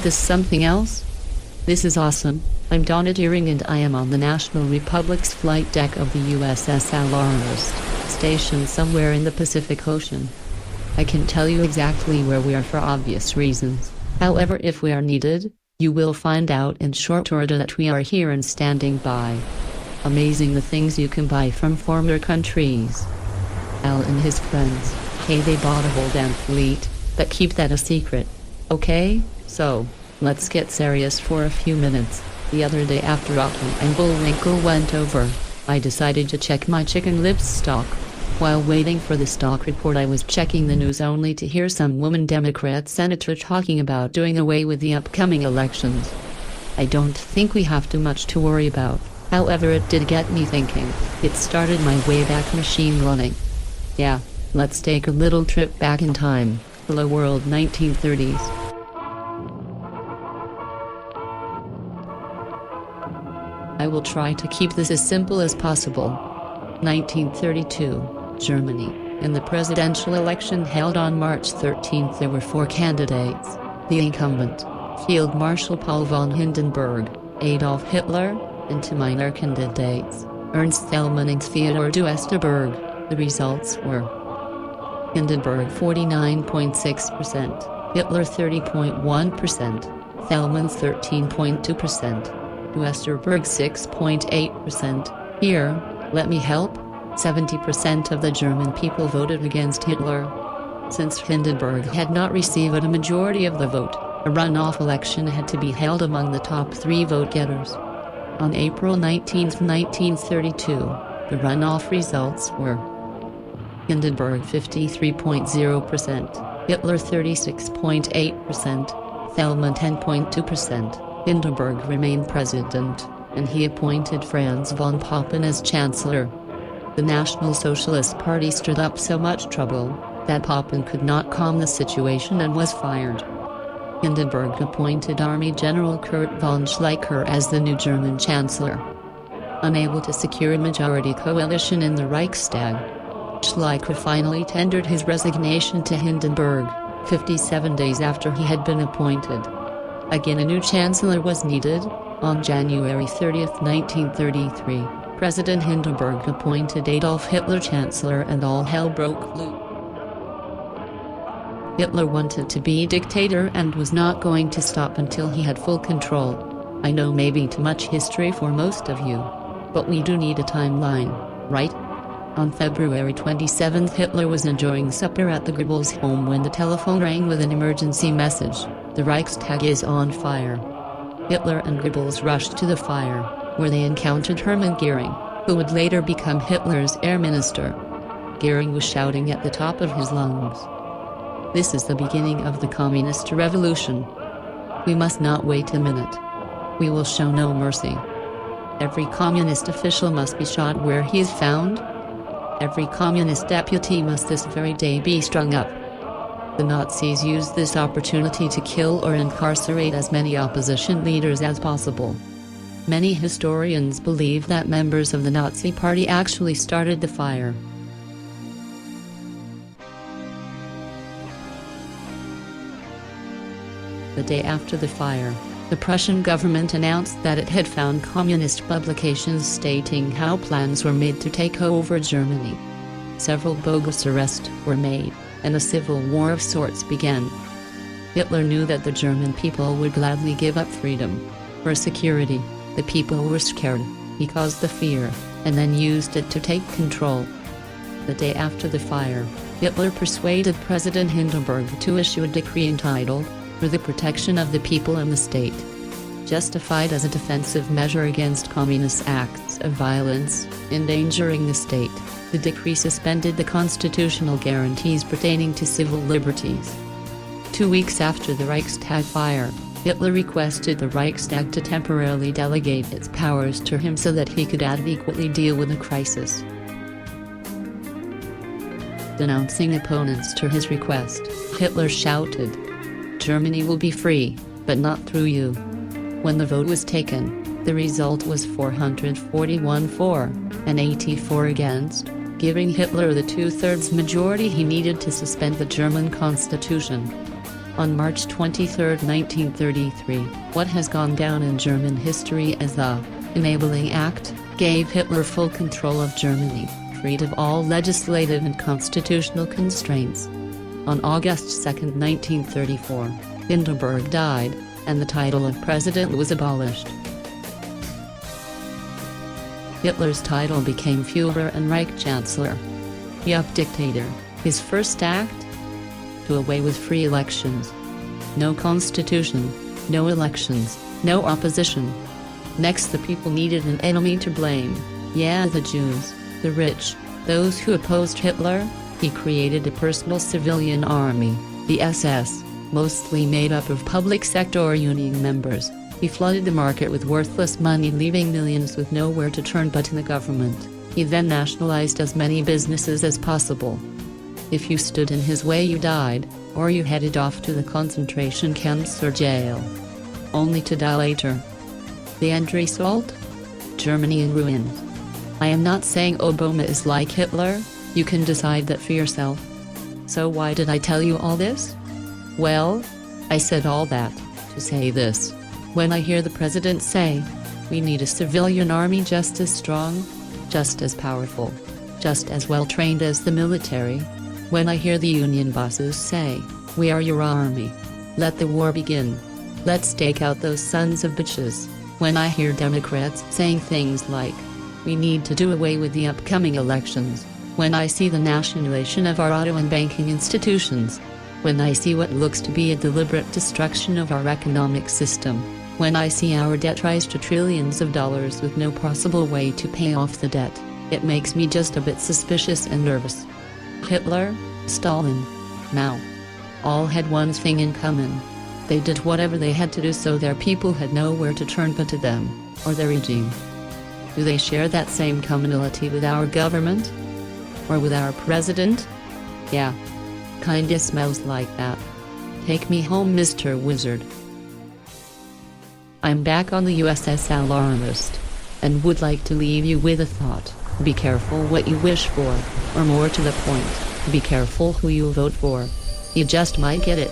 this something else? This is awesome. I'm Donna Deering and I am on the National Republic's flight deck of the USS Alarmist, stationed somewhere in the Pacific Ocean. I can tell you exactly where we are for obvious reasons. However, if we are needed, you will find out in short order that we are here and standing by. Amazing the things you can buy from former countries. Al and his friends, hey, they bought a whole damn fleet, but keep that a secret. Okay, so, let's get serious for a few minutes. The other day after Otto and Bullwinkle went over, I decided to check my chicken lips stock. While waiting for the stock report, I was checking the news only to hear some woman Democrat senator talking about doing away with the upcoming elections. I don't think we have too much to worry about. However, it did get me thinking. It started my Wayback Machine running. Yeah, let's take a little trip back in time. Hello world, 1930s. I will try to keep this as simple as possible. 1932. Germany. In the presidential election held on March 13th, there were 4 candidates. The incumbent, Field Marshal Paul von Hindenburg, Adolf Hitler, and 2 minor candidates, Ernst Thälmann and Theodor de Westerberg. The results were Hindenburg 49.6%, Hitler 30.1%, Thälmann 13.2%, Westerberg 6.8%. Here, let me help. 70% of the German people voted against Hitler. Since Hindenburg had not received a majority of the vote, a runoff election had to be held among the top 3 vote-getters. On April 19, 1932, the runoff results were Hindenburg 53.0%, Hitler 36.8%, Thälmann 10.2%. Hindenburg remained president, and he appointed Franz von Papen as chancellor. The National Socialist Party stirred up so much trouble that Papen could not calm the situation and was fired. Hindenburg appointed Army General Kurt von Schleicher as the new German chancellor. Unable to secure a majority coalition in the Reichstag, Schleicher finally tendered his resignation to Hindenburg, 57 days after he had been appointed. Again, a new chancellor was needed. On January 30, 1933. President Hindenburg appointed Adolf Hitler chancellor and all hell broke loose. Hitler wanted to be dictator and was not going to stop until he had full control. I know maybe too much history for most of you, but we do need a timeline, right? On February 27, Hitler was enjoying supper at the Goebbels home when the telephone rang with an emergency message: the Reichstag is on fire. Hitler and Goebbels rushed to the fire, where they encountered Hermann Göring, who would later become Hitler's air minister. Göring was shouting at the top of his lungs, "This is the beginning of the communist revolution. We must not wait a minute. We will show no mercy. Every communist official must be shot where he is found. Every communist deputy must this very day be strung up." The Nazis used this opportunity to kill or incarcerate as many opposition leaders as possible. Many historians believe that members of the Nazi Party actually started the fire. The day after the fire, the Prussian government announced that it had found communist publications stating how plans were made to take over Germany. Several bogus arrests were made, and a civil war of sorts began. Hitler knew that the German people would gladly give up freedom. For security, the people were scared. He caused the fear, and then used it to take control. The day after the fire, Hitler persuaded President Hindenburg to issue a decree entitled, "For the Protection of the People and the State." Justified as a defensive measure against communist acts of violence, endangering the state, the decree suspended the constitutional guarantees pertaining to civil liberties. 2 weeks after the Reichstag fire, Hitler requested the Reichstag to temporarily delegate its powers to him so that he could adequately deal with the crisis. Denouncing opponents to his request, Hitler shouted, "Germany will be free, but not through you." When the vote was taken, the result was 441 for, and 84 against, giving Hitler the 2/3 majority he needed to suspend the German constitution. On March 23, 1933, what has gone down in German history as the Enabling Act gave Hitler full control of Germany, freed of all legislative and constitutional constraints. On August 2, 1934, Hindenburg died, and the title of president was abolished. Hitler's title became Führer and Reich Chancellor. Yup, dictator. His first act? Do away with free elections. No constitution, no elections, no opposition. Next, the people needed an enemy to blame. Yeah, the Jews, the rich, those who opposed Hitler. He created a personal civilian army, the SS, mostly made up of public sector union members. He flooded the market with worthless money, leaving millions with nowhere to turn but in the government. He then nationalized as many businesses as possible. If you stood in his way, you died, or you headed off to the concentration camps or jail, only to die later. The end result? Germany in ruins. I am not saying Obama is like Hitler. You can decide that for yourself. So why did I tell you all this? Well, I said all that to say this. When I hear the president say, we need a civilian army just as strong, just as powerful, just as well trained as the military. When I hear the union bosses say, we are your army. Let the war begin. Let's take out those sons of bitches. When I hear Democrats saying things like, we need to do away with the upcoming elections. When I see the nationalization of our auto and banking institutions. When I see what looks to be a deliberate destruction of our economic system. When I see our debt rise to trillions of dollars with no possible way to pay off the debt, it makes me just a bit suspicious and nervous. Hitler, Stalin, Mao. All had one thing in common. They did whatever they had to do so their people had nowhere to turn but to them, or their regime. Do they share that same commonality with our government? Or with our president? Yeah. Kinda smells like that. Take me home, Mr. Wizard. I'm back on the USS Alarmist, and would like to leave you with a thought. Be careful what you wish for, or more to the point, be careful who you vote for. You just might get it.